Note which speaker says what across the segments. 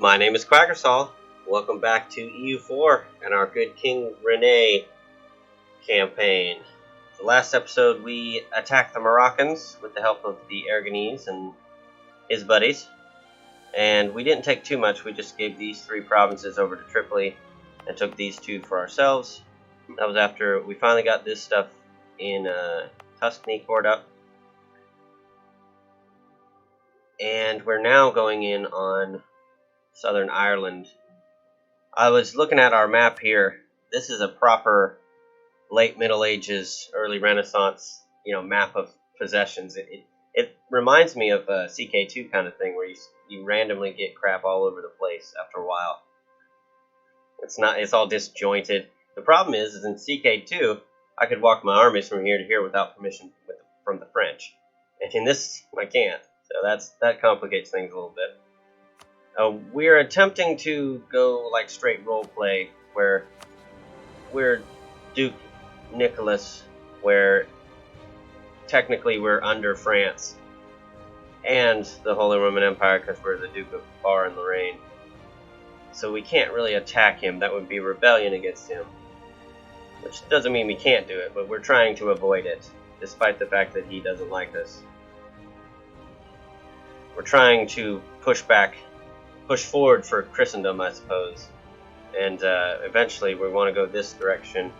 Speaker 1: My name is Quackersall. Welcome back to EU4 and our Good King Rene campaign. The last episode we attacked the Moroccans with the help of the Aragonese and his buddies. And we didn't take too much, we just gave these 3 provinces over to Tripoli and took these 2 for ourselves. That was after we finally got this stuff in Tuscany poured up. And we're now going in on Southern Ireland. I was looking at our map here. This is a proper late Middle Ages, early Renaissance, map of possessions. It reminds me of a CK2 kind of thing where you randomly get crap all over the place after a while. It's all disjointed. The problem is in CK2, I could walk my armies from here to here without permission from the French. And in this, I can't. So that complicates things a little bit. We're attempting to go like straight role play, where we're Duke Nicholas, where technically we're under France and the Holy Roman Empire because we're the Duke of Bar and Lorraine. So we can't really attack him. That would be rebellion against him. Which doesn't mean we can't do it, but we're trying to avoid it, despite the fact that he doesn't like us. We're trying to push forward for Christendom, I suppose. And eventually we want to go this direction.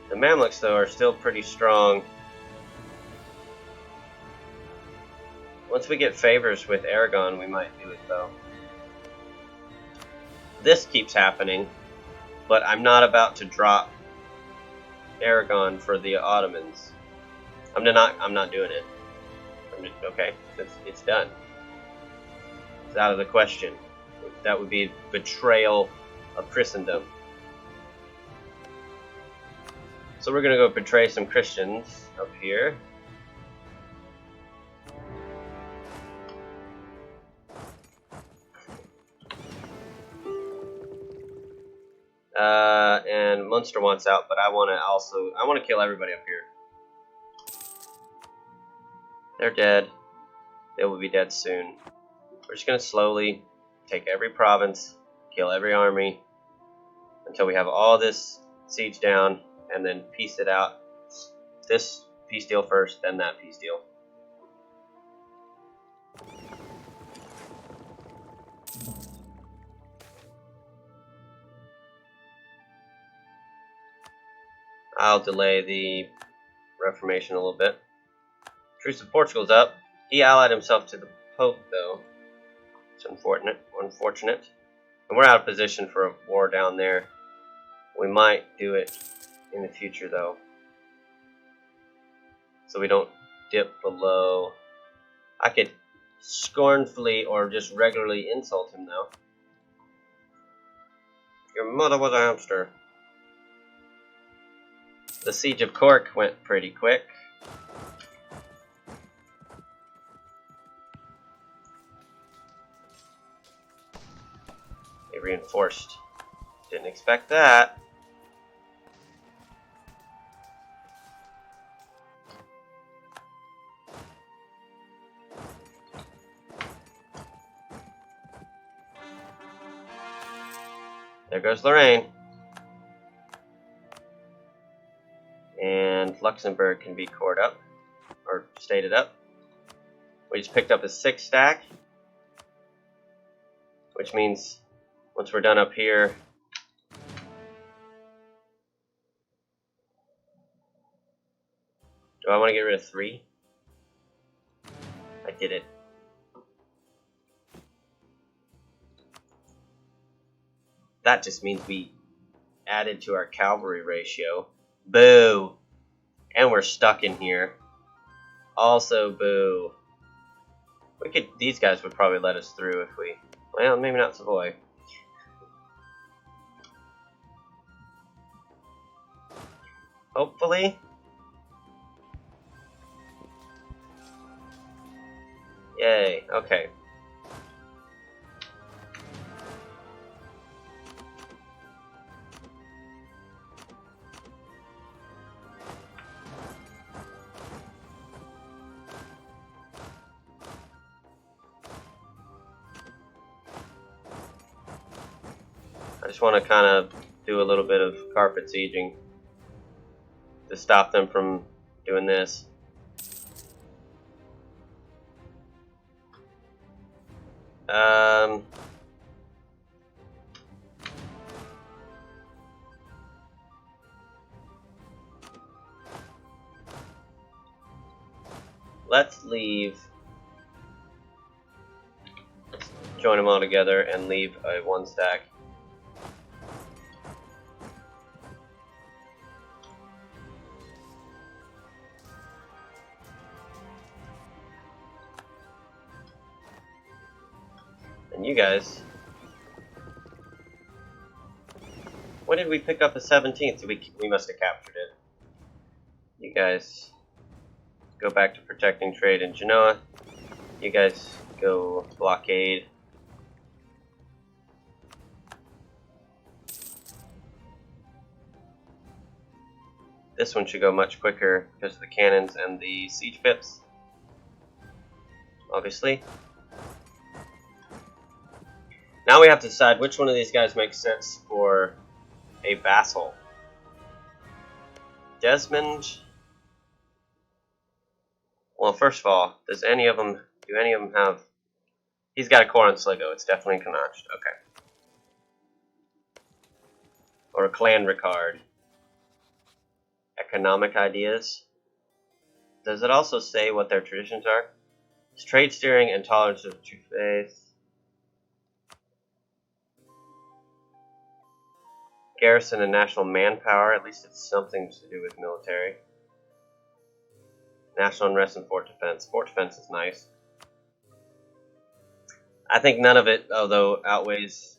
Speaker 1: The Mamluks, though, are still pretty strong. Once we get favors with Aragon, we might do it, though. This keeps happening, but I'm not about to drop Aragon for the Ottomans. I'm not doing it. Okay, it's done. It's out of the question. That would be betrayal of Christendom. So we're going to go betray some Christians up here. And Munster wants out, but I want to kill everybody up here. They're dead. They will be dead soon. We're just going to slowly take every province, kill every army, until we have all this siege down, and then piece it out. This peace deal first, then that peace deal. I'll delay the Reformation a little bit. Truce of Portugal's up. He allied himself to the Pope, though. It's unfortunate. And we're out of position for a war down there. We might do it in the future, though. So we don't dip below. I could scornfully or just regularly insult him, though. Your mother was a hamster. The Siege of Cork went pretty quick. They reinforced. Didn't expect that. There goes Lorraine. And Luxembourg can be cored up, or stated up. We just picked up a 6 stack, which means once we're done up here, do I want to get rid of 3? I did it. That just means we added to our cavalry ratio. Boo! And we're stuck in here. Also, boo. These guys would probably let us through if we... Well, maybe not Savoy. Hopefully. Yay, okay. just want to kind of do a little bit of carpet sieging to stop them from doing this. Let's leave. Let's join them all together and leave a 1 stack. And you guys, when did we pick up the 17th? We must have captured it. You guys go back to protecting trade in Genoa. You guys go blockade. This one should go much quicker because of the cannons and the siege pips, obviously. Now we have to decide which one of these guys makes sense for a vassal. Desmond. Well, first of all, do any of them have? He's got a core on Sligo. It's definitely Connacht. Okay. Or a Clan Ricard. Economic ideas. Does it also say what their traditions are? It's trade steering and tolerance of true faith. Garrison and national manpower. At least it's something to do with military. National unrest and fort defense. Fort defense is nice. I think none of it, although, outweighs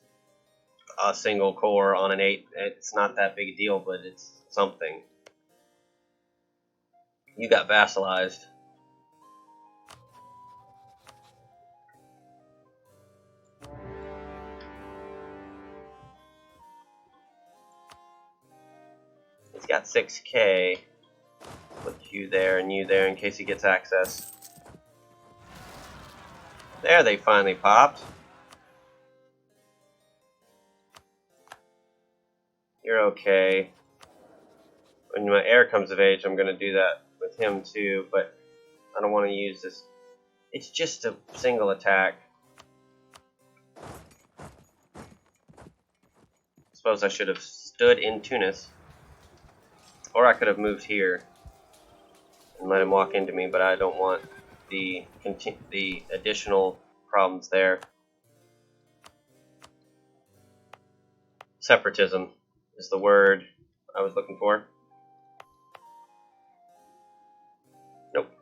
Speaker 1: a single core on an 8. It's not that big a deal, but it's something. You got vassalized. He's got 6K. Put you there and you there in case he gets access. There, they finally popped. You're okay. When my heir comes of age, I'm going to do that with him too, but I don't want to use this. It's just a single attack. Suppose I should have stood in Tunis. Or I could have moved here and let him walk into me, but I don't want the additional problems there. Separatism is the word I was looking for. Nope.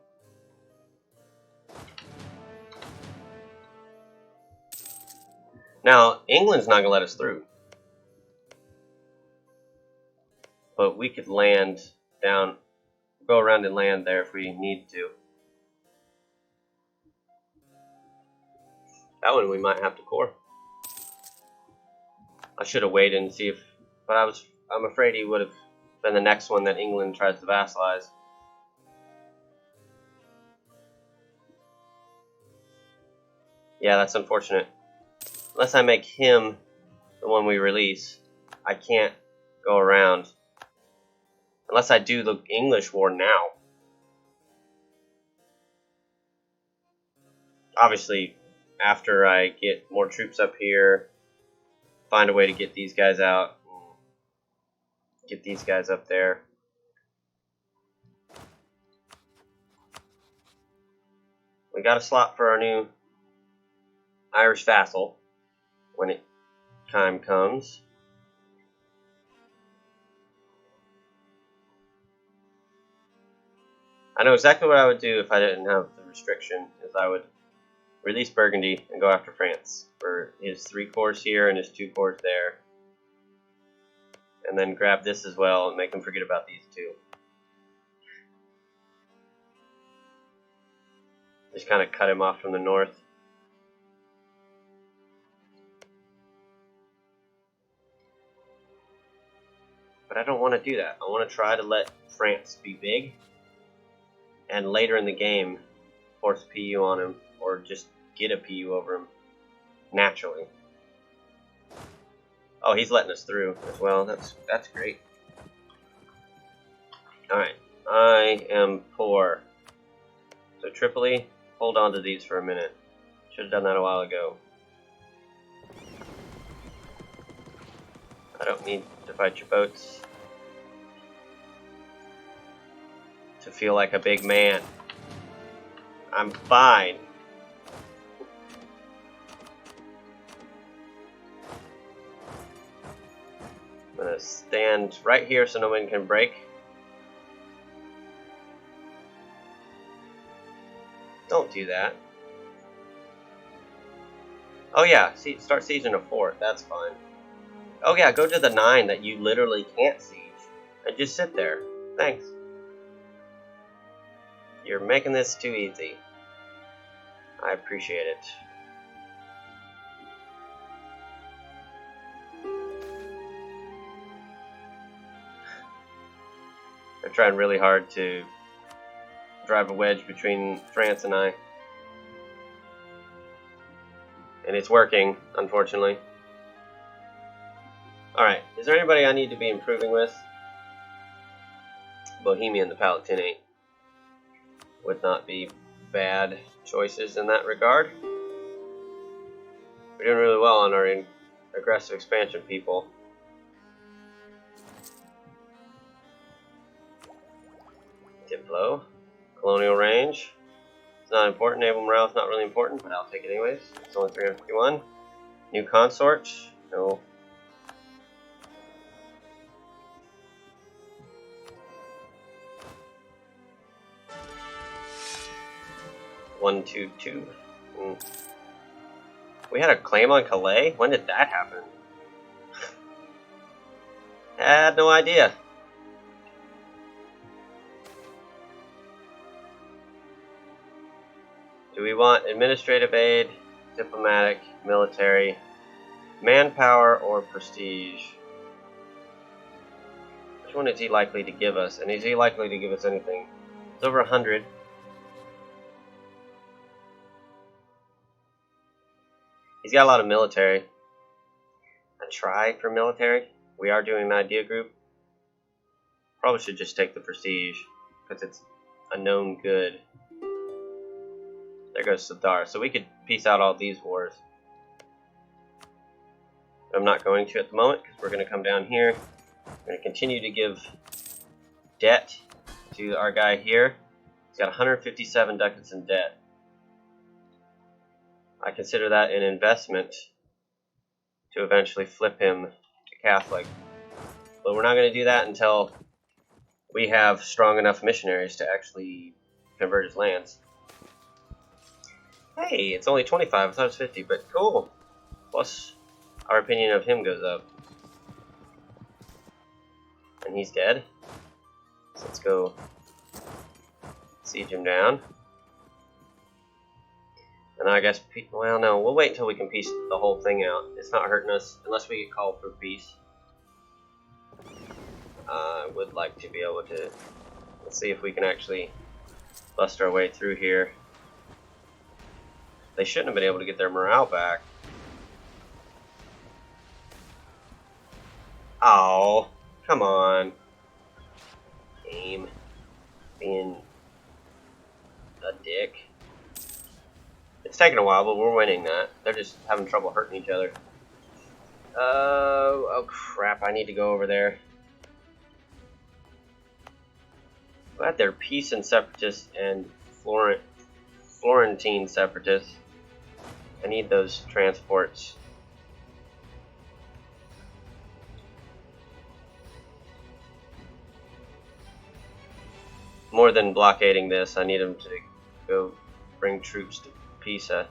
Speaker 1: Now, England's not going to let us through. But we could land down, go around and land there if we need to. That one we might have to core. I should have waited and see if, but I'm afraid he would have been the next one that England tries to vassalize. Yeah, that's unfortunate. Unless I make him the one we release, I can't go around. Unless I do the English war now. Obviously, after I get more troops up here, find a way to get these guys out, get these guys up there. We got a slot for our new Irish vassal when it time comes. I know exactly what I would do if I didn't have the restriction, is I would release Burgundy and go after France for his 3 cores here and his 2 cores there. And then grab this as well and make him forget about these 2. Just kind of cut him off from the north. But I don't want to do that. I want to try to let France be big. And later in the game, force a PU on him, or just get a PU over him naturally. Oh, he's letting us through as well. That's great. Alright, I am poor. So Tripoli, hold on to these for a minute. Should have done that a while ago. I don't need to fight your boats to feel like a big man. I'm fine. I'm gonna stand right here so no one can break. Don't do that. Oh yeah, see, start sieging a fort. That's fine. Oh yeah, go to the 9 that you literally can't siege. And just sit there. Thanks. You're making this too easy. I appreciate it. They're trying really hard to drive a wedge between France and I. And it's working, unfortunately. Alright, is there anybody I need to be improving with? Bohemia and the Palatinate would not be bad choices in that regard. We're doing really well on our aggressive expansion people. Diplo. Colonial range. It's not important. Naval morale is not really important, but I'll take it anyways. It's only 351. New consort. No. One, two, two. We had a claim on Calais? When did that happen? I had no idea. Do we want administrative aid, diplomatic, military, manpower, or prestige? Which one is he likely to give us? And is he likely to give us anything? It's over 100. He's got a lot of military. A try for military. We are doing an idea group. Probably should just take the prestige because it's a known good. There goes Sadar. So we could piece out all these wars. But I'm not going to at the moment because we're going to come down here. We're going to continue to give debt to our guy here. He's got 157 ducats in debt. I consider that an investment to eventually flip him to Catholic. But we're not going to do that until we have strong enough missionaries to actually convert his lands. Hey, it's only 25. I thought it was 50, but cool. Plus, our opinion of him goes up. And he's dead. So let's go siege him down. And I guess, well, no, we'll wait until we can piece the whole thing out. It's not hurting us unless we get called for peace. I would like to be able to, let's see if we can actually bust our way through here. They shouldn't have been able to get their morale back. Oh, come on. Game. Being a dick. It's taking a while, but we're winning that. They're just having trouble hurting each other. Oh crap, I need to go over there. Glad they're peace and separatists and Florentine separatists. I need those transports. More than blockading this, I need them to go bring troops to Pisa.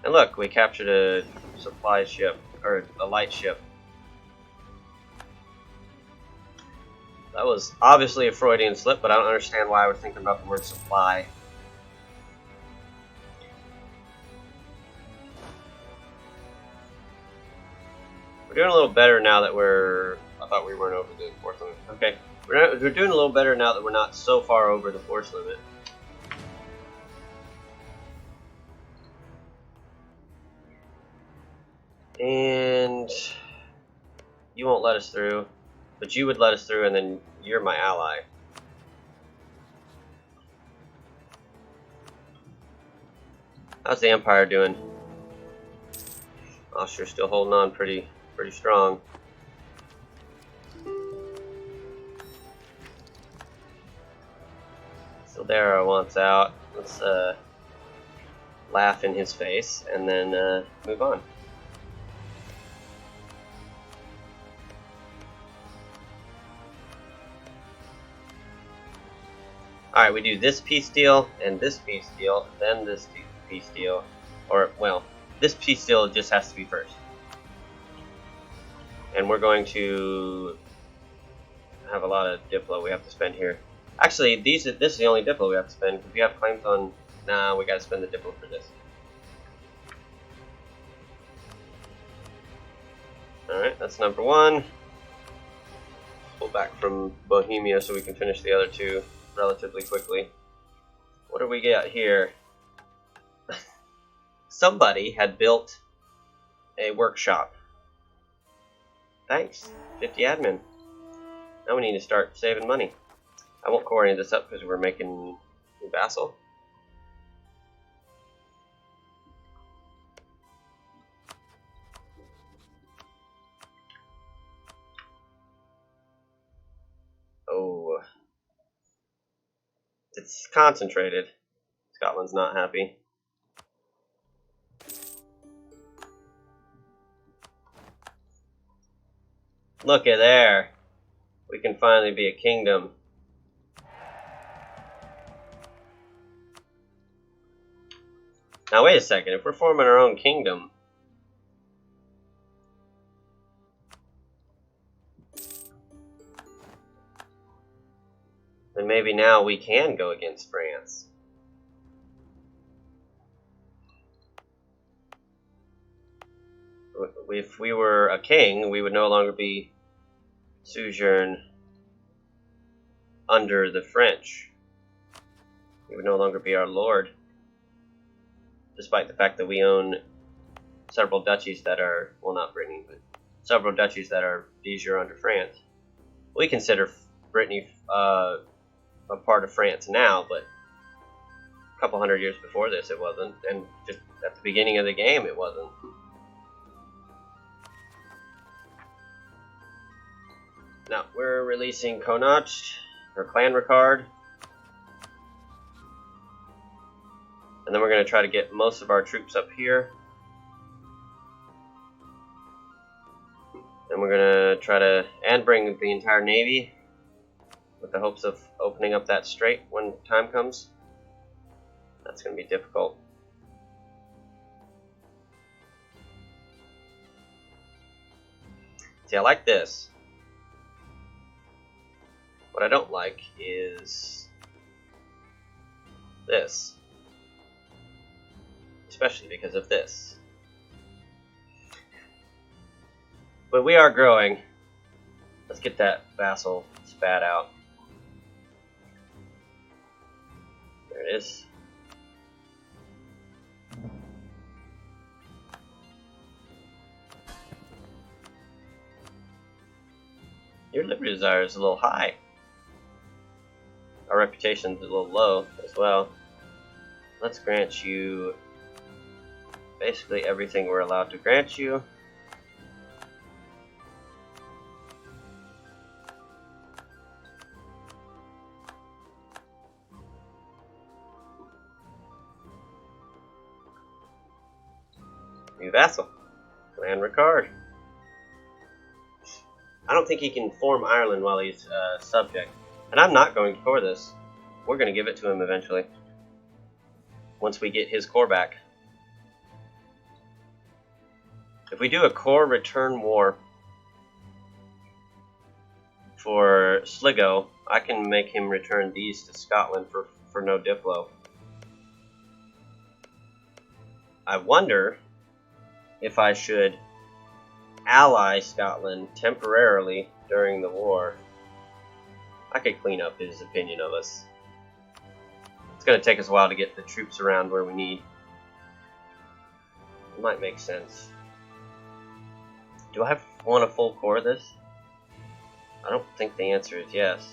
Speaker 1: And look, we captured a supply ship, or a light ship. That was obviously a Freudian slip, but I don't understand why I was thinking about the word supply. We're doing a little better now that we're... I thought we weren't over the force limit. Okay. We're doing a little better now that we're not so far over the force limit. And You won't let us through, but you would let us through, and then you're my ally. How's the Empire doing? Austria's still holding on pretty strong. Sildera wants out. Let's laugh in his face and then move on. Alright, we do this peace deal and this peace deal, then this peace deal. Or, well, this peace deal just has to be first. And we're going to have a lot of Diplo we have to spend here. Actually, this is the only Diplo we have to spend. If you have claims on... Nah, we gotta spend the Diplo for this. Alright, that's number one. Pull back from Bohemia so we can finish the other two relatively quickly. What do we got here? Somebody had built a workshop. Thanks, 50 admin. Now we need to start saving money. I won't core any of this up because we're making new vassal. Oh. It's concentrated. Scotland's not happy. Look at there. We can finally be a kingdom. Now wait a second, if we're forming our own kingdom, then maybe now we can go against France. If we were a king, we would no longer be suzerain under the French. He would no longer be our lord, despite the fact that we own several duchies that are, well, not Brittany, but several duchies that are de jure under France. We consider Brittany a part of France now, but a couple hundred years before this it wasn't, and just at the beginning of the game it wasn't. Now, we're releasing Connacht, or Clan Ricard. And then we're going to try to get most of our troops up here. And we're going to try to, and bring the entire navy, with the hopes of opening up that strait when time comes. That's going to be difficult. See, I like this. What I don't like is this. Especially because of this. But we are growing. Let's get that vassal spat out. There it is. Your liberty desire is a little high. Our reputation's a little low as well. Let's grant you basically everything we're allowed to grant you. New vassal, Clan Ricard. I don't think he can form Ireland while he's subject. And I'm not going for this. We're going to give it to him eventually. Once we get his core back. If we do a core return war for Sligo, I can make him return these to Scotland for no Diplo. I wonder if I should ally Scotland temporarily during the war. I could clean up his opinion of us. It's going to take us a while to get the troops around where we need. It might make sense. Do I want a full core of this? I don't think the answer is yes.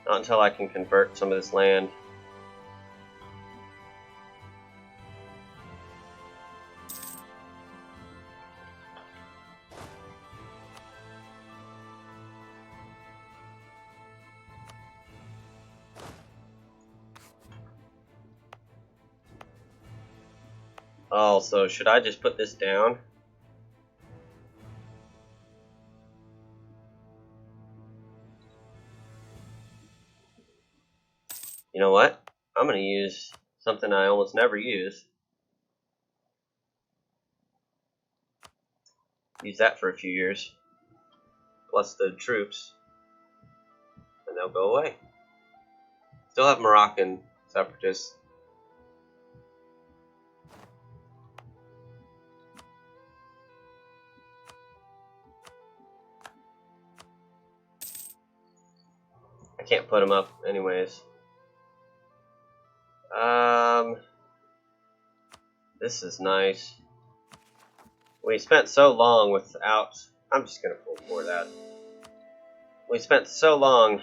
Speaker 1: Not until I can convert some of this land. Oh, so should I just put this down? You know what? I'm going to use something I almost never use. Use that for a few years. Plus the troops. And they'll go away. Still have Moroccan separatists. I can't put them up anyways. This is nice. We spent so long without... I'm just going to pull for that. We spent so long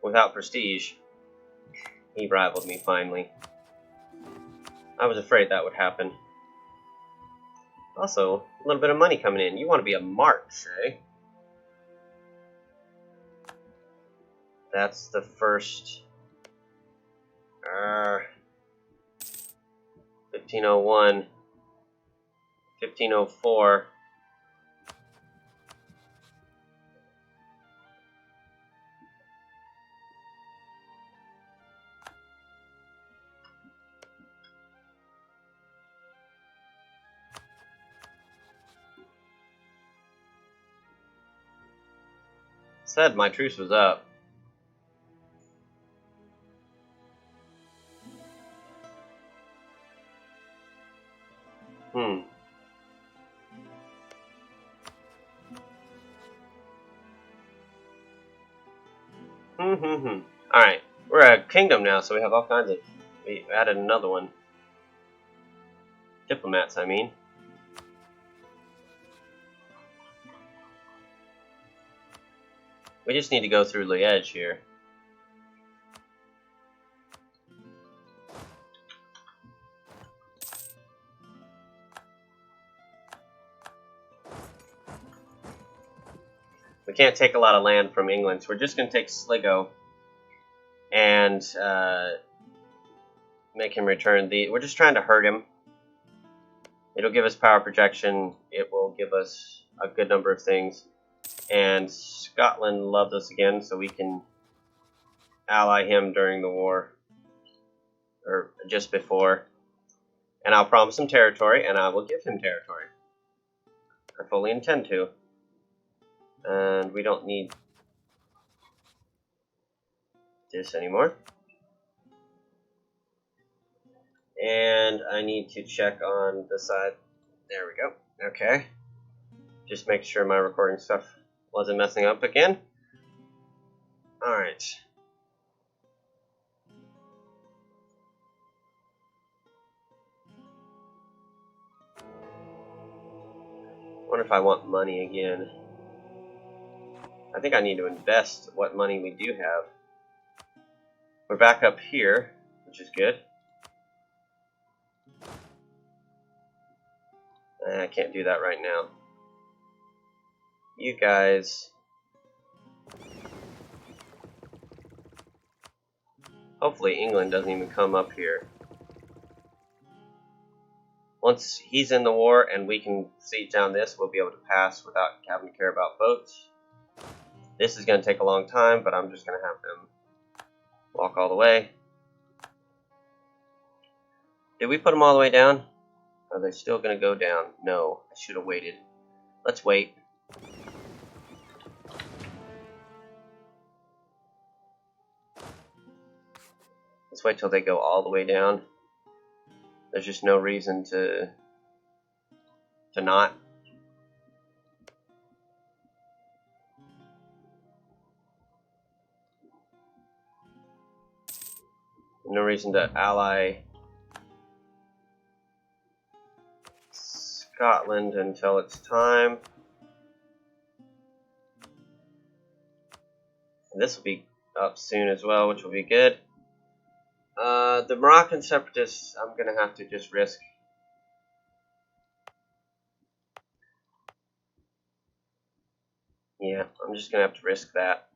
Speaker 1: without prestige. He rivaled me finally. I was afraid that would happen. Also, a little bit of money coming in. You want to be a march, eh? That's the first 1501, 1504. Said my truce was up. Alright, we're a kingdom now, so we have all kinds of... We added another one. Diplomats, I mean. We just need to go through Liège here. We can't take a lot of land from England, so we're just going to take Sligo and make him return the... We're just trying to hurt him. It'll give us power projection. It will give us a good number of things. And Scotland loved us again, so we can ally him during the war. Or just before. And I'll promise him territory, and I will give him territory. I fully intend to. And we don't need this anymore. And I need to check on the side. There we go. Okay. Just make sure my recording stuff wasn't messing up again. Alright. Wonder if I want money again. I think I need to invest what money we do have. We're back up here, which is good. I can't do that right now. You guys... Hopefully England doesn't even come up here. Once he's in the war and we can siege down this, we'll be able to pass without having to care about boats. This is going to take a long time, but I'm just going to have them walk all the way. Did we put them all the way down? Are they still going to go down? No, I should have waited. Let's wait. Let's wait till they go all the way down. There's just no reason to not. No reason to ally Scotland until it's time. And this will be up soon as well, which will be good. The Moroccan separatists, I'm going to have to just risk. Yeah, I'm just going to have to risk that.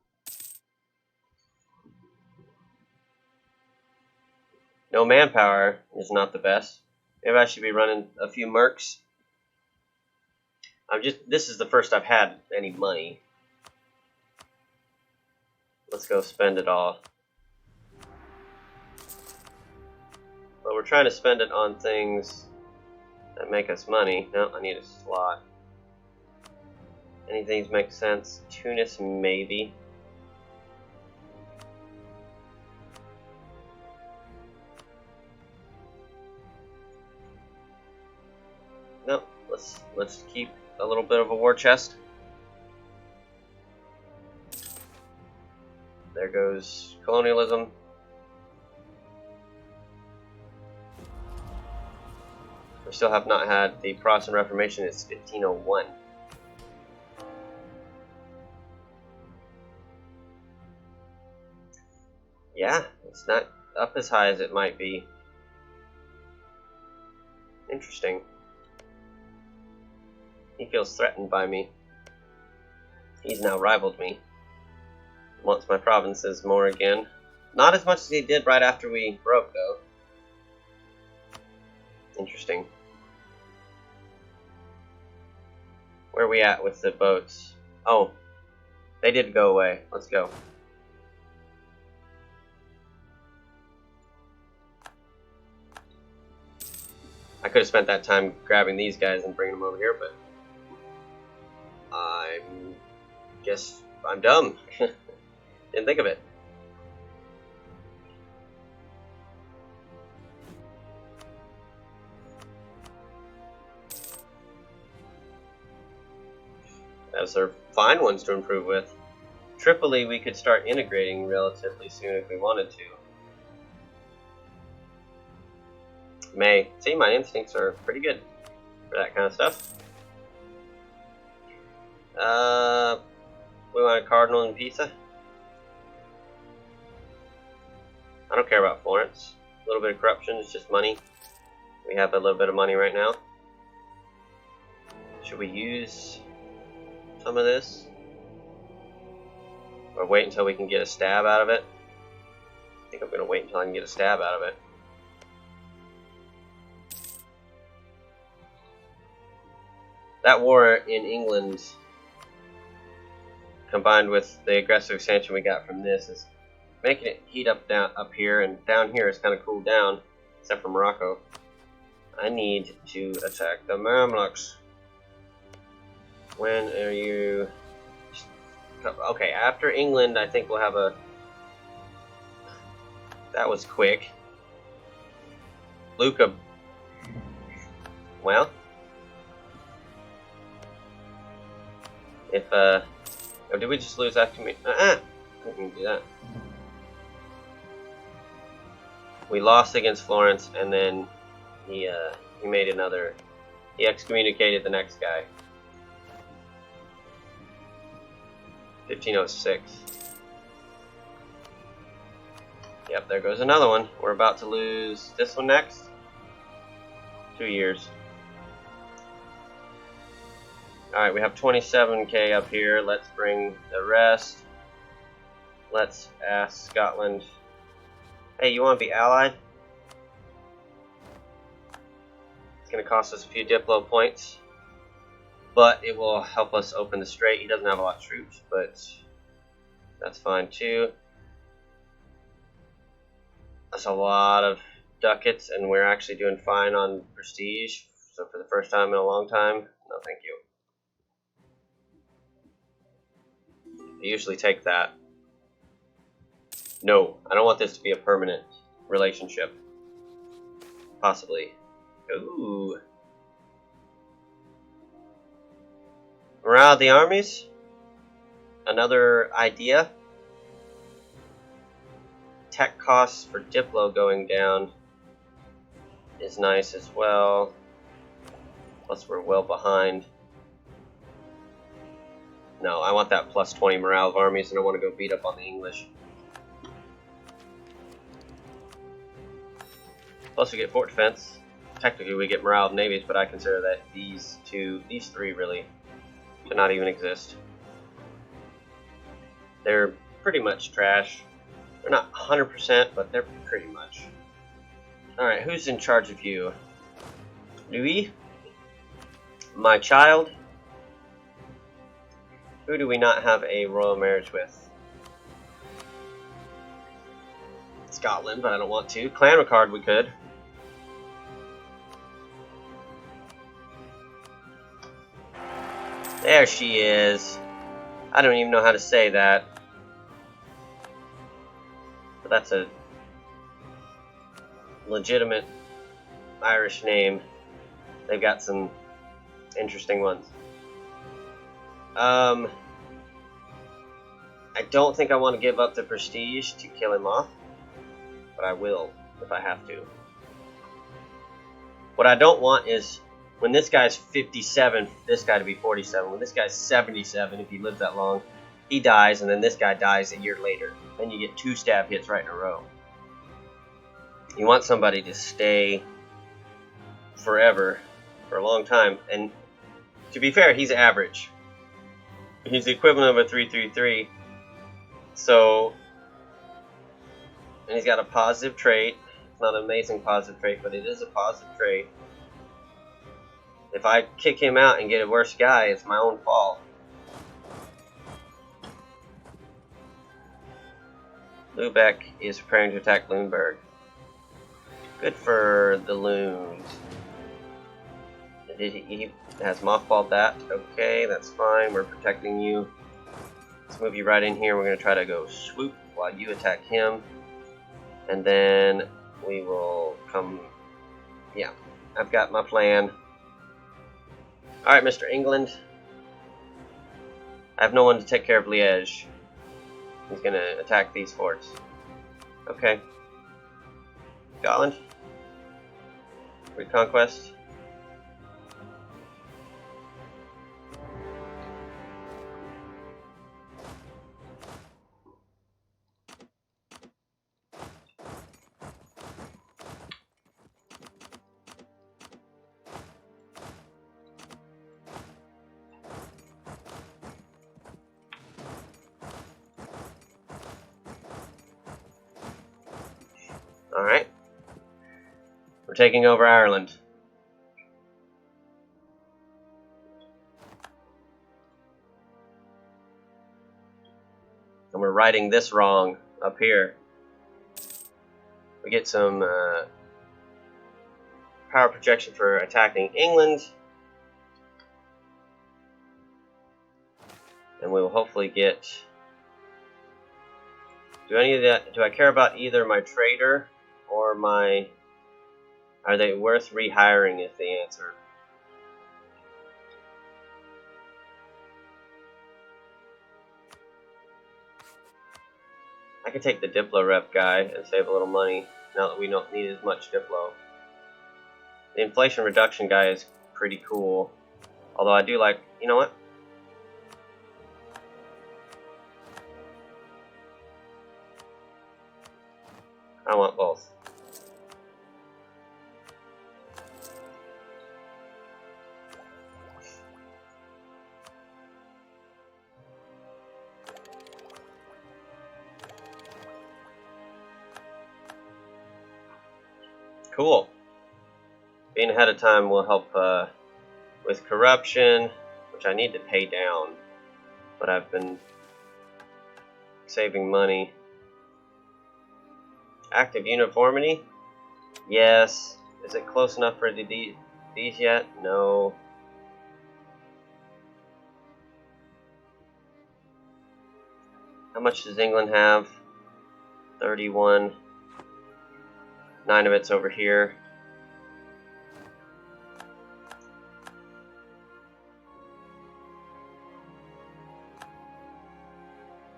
Speaker 1: No manpower is not the best. Maybe I should be running a few mercs. This is the first I've had any money. Let's go spend it all. But we're trying to spend it on things that make us money. No, I need a slot. Anything make sense? Tunis, maybe. No, let's keep a little bit of a war chest. There goes colonialism. We still have not had the Protestant Reformation. It's 1501. Yeah, it's not up as high as it might be. Interesting. He feels threatened by me. He's now rivaled me. Wants my provinces more again. Not as much as he did right after we broke, though. Interesting. Where are we at with the boats? Oh, they did go away. Let's go. I could have spent that time grabbing these guys and bringing them over here, but I guess I'm dumb. Didn't think of it. Those are fine ones to improve with. Tripoli we could start integrating relatively soon if we wanted to. May. See, my instincts are pretty good for that kind of stuff. We want a cardinal in Pisa. I don't care about Florence. A little bit of corruption is just money. We have a little bit of money right now. Should we use some of this? Or wait until we can get a stab out of it? I think I'm going to wait until I can get a stab out of it. That war in England, combined with the aggressive expansion we got from this, is making it heat up here, and down here it's kind of cooled down, except for Morocco. I need to attack the Mamluks. When are you? Okay, after England, I think we'll have a. That was quick. Luca. Well. If, oh, did we just lose after me? I didn't do that. We lost against Florence, and then he made another. He excommunicated the next guy. 1506. Yep, there goes another one. We're about to lose this one next. 2 years. Alright, we have 27k up here. Let's bring the rest. Let's ask Scotland. Hey, you want to be allied? It's going to cost us a few Diplo points. But it will help us open the strait. He doesn't have a lot of troops, but that's fine too. That's a lot of ducats, and we're actually doing fine on prestige. So for the first time in a long time, no thank you. I usually take that. No, I don't want this to be a permanent relationship. Possibly. Ooh. Morale of the armies. Another idea. Tech costs for Diplo going down is nice as well. Plus we're well behind. No, I want that plus 20 morale of armies, and I want to go beat up on the English. Plus we get fort defense. Technically we get morale of navies, but I consider that these three really should not even exist. They're pretty much trash. They're not 100%, but they're pretty much. Alright, who's in charge of you? Louis? My child? Who do we not have a royal marriage with? Scotland, but I don't want to. Clanricarde we could. There she is. I don't even know how to say that. But that's a legitimate Irish name. They've got some interesting ones. I don't think I want to give up the prestige to kill him off, but I will if I have to. What I don't want is when this guy's 57, this guy to be 47. When this guy's 77, if he lives that long, he dies, and then this guy dies a year later. Then you get 2 stab hits right in a row. You want somebody to stay forever, for a long time. And to be fair, he's average. He's the equivalent of a 333. So, and he's got a positive trait. It's not an amazing positive trait, but it is a positive trait. If I kick him out and get a worse guy, it's my own fault. Lubeck is preparing to attack Lüneburg. Good for the loons. He has mothballed that. Okay, that's fine. We're protecting you. Let's move you right in here. We're going to try to go swoop while you attack him. And then we will come... Yeah, I've got my plan. Alright, Mr. England. I have no one to take care of Liège. He's going to attack these forts. Okay. Scotland. Reconquest. Alright. We're taking over Ireland. And we're righting this wrong up here. We get some power projection for attacking England. And we will hopefully get... Do I care about either my trader or my... Are they worth rehiring is the answer. I could take the Diplo rep guy and save a little money now that we don't need as much Diplo. The inflation reduction guy is pretty cool. Although I do like... You know what? I want both. Cool. Being ahead of time will help with corruption, which I need to pay down. But I've been saving money. Active uniformity? Yes. Is it close enough for these yet? No. How much does England have? 31. 9 of it's over here.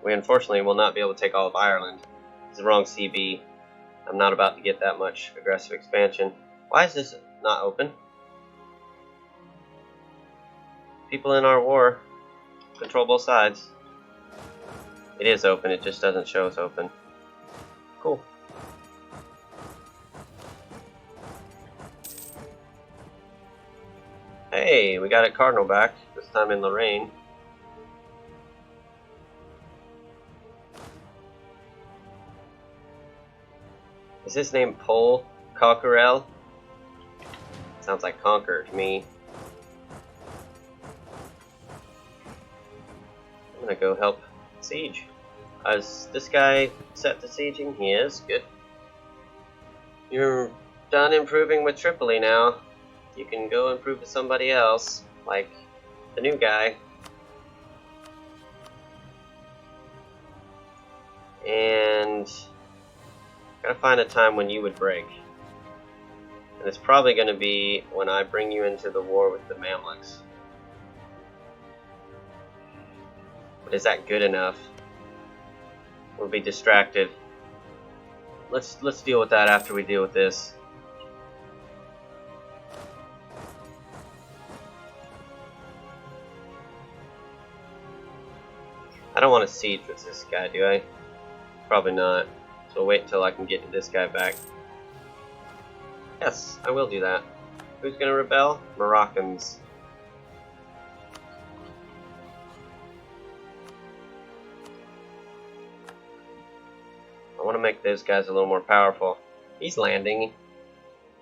Speaker 1: We unfortunately will not be able to take all of Ireland. It's the wrong CB. I'm not about to get that much aggressive expansion. Why is this not open? People in our war control both sides. It is open, it just doesn't show us open. Cool. Hey, we got a cardinal back, this time in Lorraine. Is his name Pol Conquerel? Sounds like Conquer to me. I'm gonna go help siege. Is this guy set to sieging? He is. Good. You're done improving with Tripoli now. You can go improve with somebody else, like the new guy. And gotta find a time when you would break. And it's probably gonna be when I bring you into the war with the Mamluks. But is that good enough? We'll be distracted. Let's deal with that after we deal with this. I don't want to siege with this guy, do I? Probably not. So we'll wait until I can get this guy back. Yes, I will do that. Who's gonna rebel? Moroccans. I want to make those guys a little more powerful. He's landing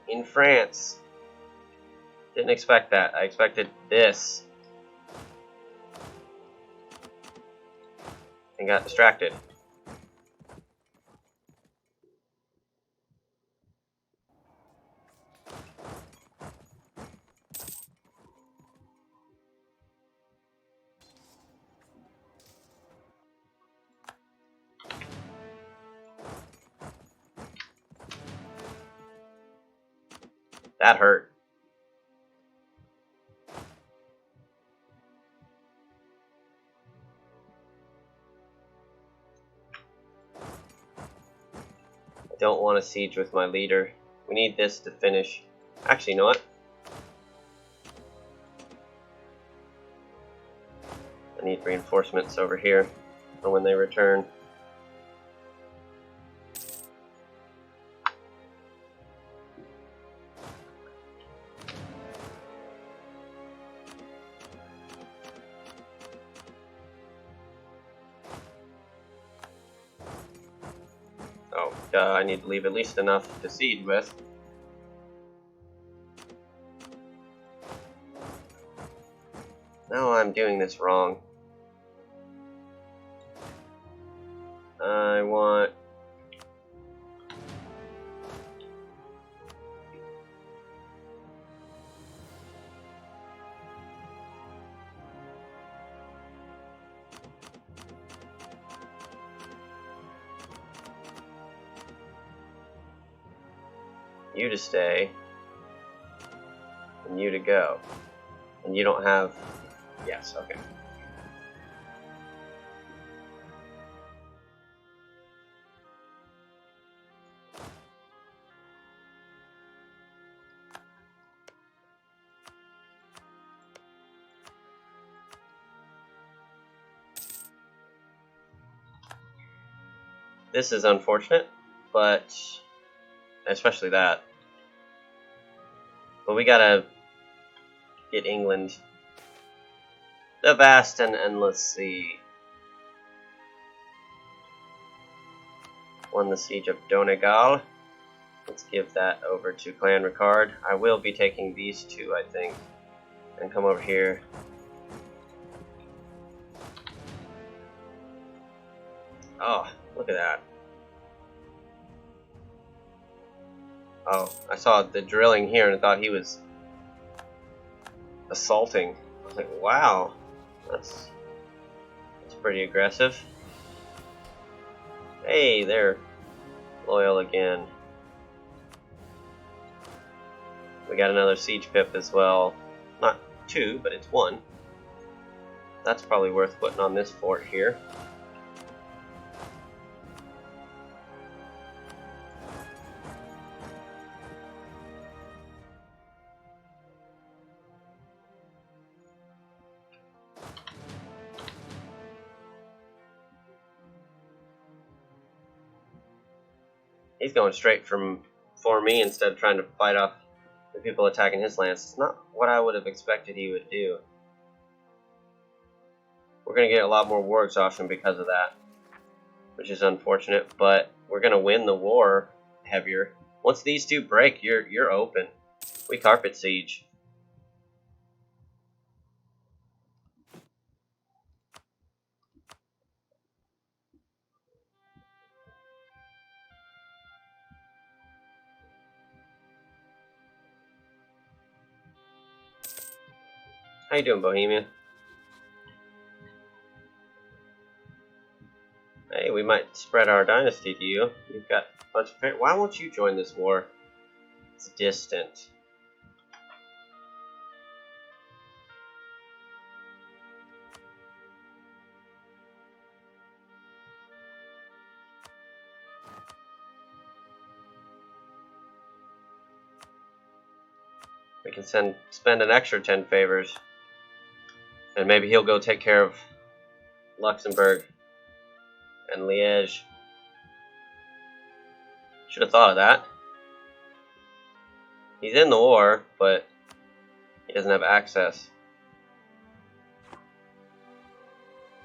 Speaker 1: in France. Didn't expect that. I expected this. And got distracted. That hurt. I don't want to siege with my leader. We need this to finish. Actually, you know what? I need reinforcements over here for when they return. I need to leave at least enough to siege with. No, I'm doing this wrong. I want... you to stay, and you to go. And you don't have... Yes, okay. This is unfortunate, but especially that. But we gotta get England. The vast and endless sea. Won the siege of Donegal. Let's give that over to Clan Ricard. I will be taking these two, I think, and come over here. Oh, look at that. Oh, I saw the drilling here and I thought he was assaulting. I was like, wow, that's pretty aggressive. Hey, they're loyal again. We got another siege pip as well. Not two, but it's one. That's probably worth putting on this fort here. He's going straight for me instead of trying to fight off the people attacking his lands. It's not what I would have expected he would do. We're going to get a lot more war exhaustion because of that, which is unfortunate, but we're going to win the war heavier. Once these two break, you're open. We carpet siege. How you doing, Bohemia? Hey, we might spread our dynasty to you. You've got a bunch of... Why won't you join this war? It's distant. We can spend an extra 10 favors. And maybe he'll go take care of Luxembourg and Liège. Should have thought of that. He's in the war, but he doesn't have access.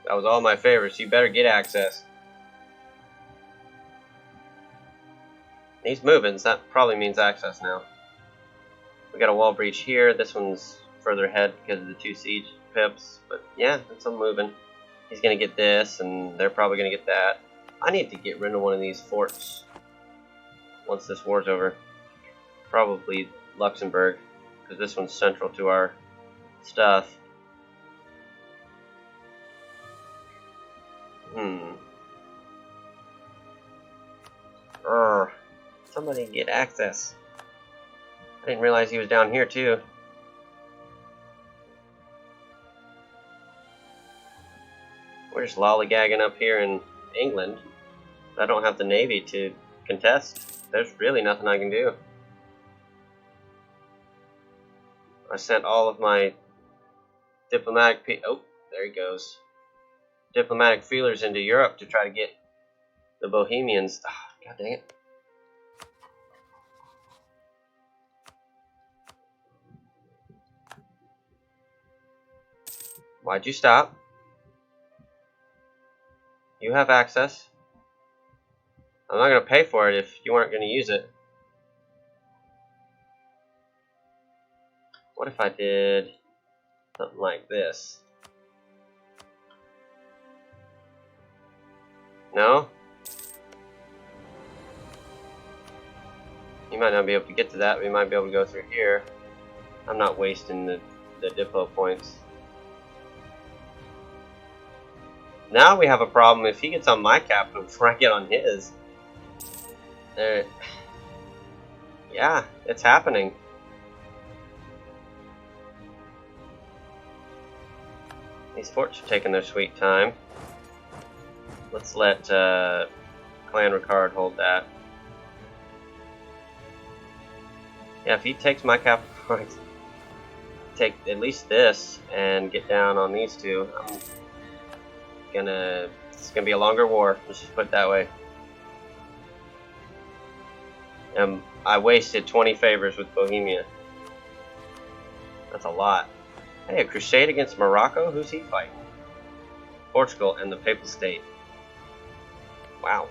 Speaker 1: That was all my favors. You better get access. He's moving, so that probably means access now. We got a wall breach here. This one's further ahead because of the 2 siege pips. But yeah, it's all moving. He's going to get this, and they're probably going to get that. I need to get rid of one of these forts once this war's over. Probably Luxembourg, because this one's central to our stuff. Somebody get access. I didn't realize he was down here too. We're just lollygagging up here in England. I don't have the navy to contest. There's really nothing I can do. I sent all of my diplomatic oh, there he goes. Diplomatic feelers into Europe to try to get the Bohemians. Oh, God dang it. Why'd you stop? You have access. I'm not going to pay for it if you weren't going to use it. What if I did something like this? No? You might not be able to get to that. We might be able to go through here. I'm not wasting the diplo points. Now we have a problem if he gets on my capital before I get on his. Yeah, it's happening. These forts are taking their sweet time. Let's let Clan Ricard hold that. Yeah, if he takes my capital points, take at least this and get down on these two. It's gonna be a longer war. Let's just put it that way. I wasted 20 favors with Bohemia. That's a lot. Hey, a crusade against Morocco? Who's he fighting? Portugal and the Papal State. Wow.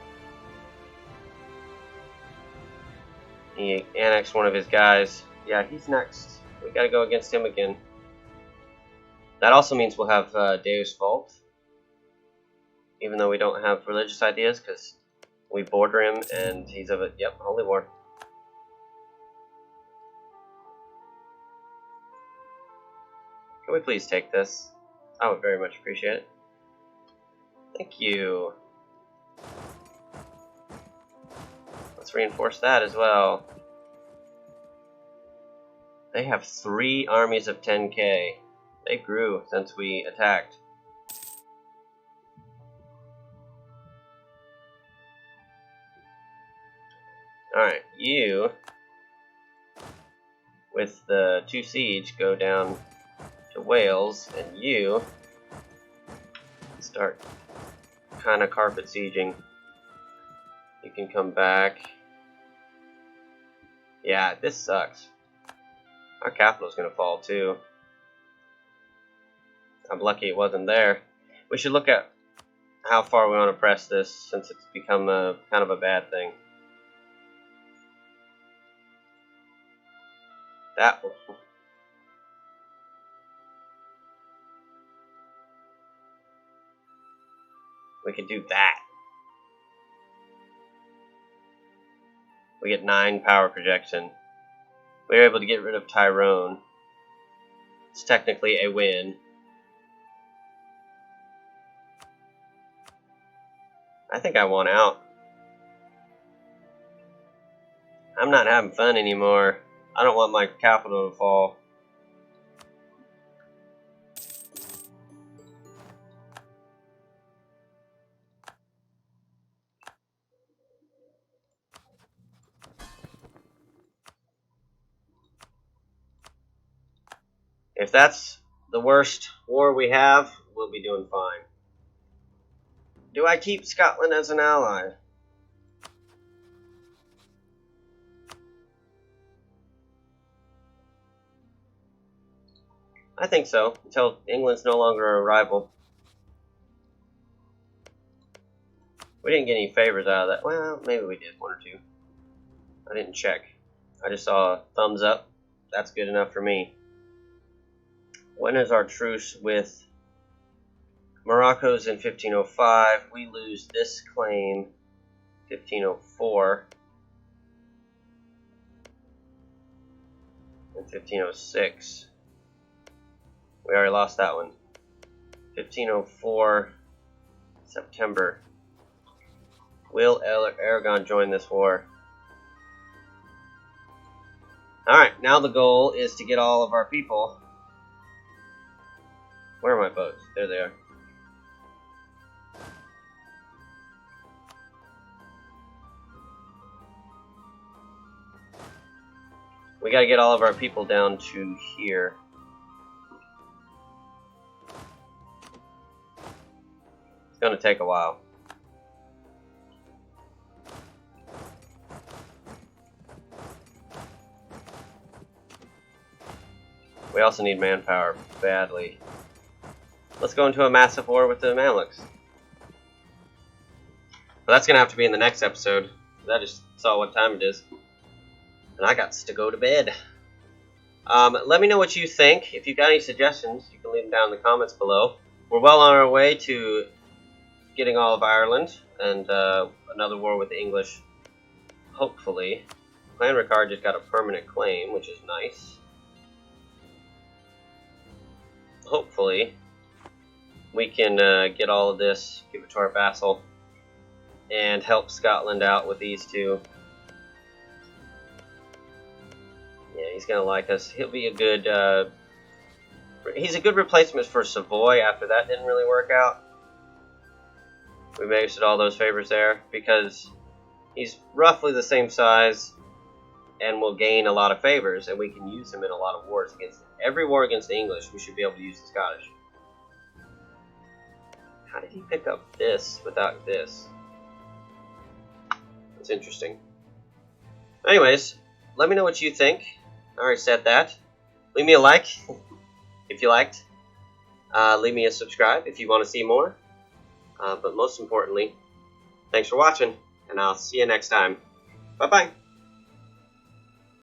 Speaker 1: He annexed one of his guys. Yeah, he's next. We gotta go against him again. That also means we'll have Deus Vult. Even though we don't have religious ideas, because we border him and he's of a, yep, holy war. Can we please take this? I would very much appreciate it. Thank you. Let's reinforce that as well. They have 3 armies of 10k. They grew since we attacked. Alright, you, with the 2 siege, go down to Wales, and you start kind of carpet sieging. You can come back. Yeah, this sucks. Our capital's gonna fall too. I'm lucky it wasn't there. We should look at how far we want to press this, since it's become a kind of a bad thing. That we could do that. We get 9 power projection. We were able to get rid of Tyrone. It's technically a win. I think I want out. I'm not having fun anymore. I don't want my capital to fall. If that's the worst war we have, we'll be doing fine. Do I keep Scotland as an ally? I think so, until England's no longer a rival. We didn't get any favors out of that. Well, maybe we did, 1 or 2. I didn't check. I just saw a thumbs up. That's good enough for me. When is our truce with Morocco's in 1505? We lose this claim 1504 and 1506. We already lost that one. 1504 September. Will Aragon join this war? Alright, now the goal is to get all of our people. Where are my boats? There they are. We gotta get all of our people down to here. It's gonna take a while. We also need manpower badly. Let's go into a massive war with the Mamluks. But that's going to have to be in the next episode. I just saw what time it is. And I got to go to bed. Let me know what you think. If you've got any suggestions, you can leave them down in the comments below. We're well on our way to getting all of Ireland. And another war with the English. Hopefully. Clan Ricard just got a permanent claim, which is nice. Hopefully we can get all of this, give it to our vassal, and help Scotland out with these two. Yeah, he's gonna like us. He'll be a good. He's a good replacement for Savoy. After that didn't really work out, we wasted all those favors there because he's roughly the same size and will gain a lot of favors, and we can use him in a lot of wars against every war against the English. We should be able to use the Scottish. How did he pick up this without this? That's interesting. Anyways, let me know what you think. I already said that. Leave me a like if you liked. Leave me a subscribe if you want to see more. But most importantly, thanks for watching, and I'll see you next time. Bye-bye.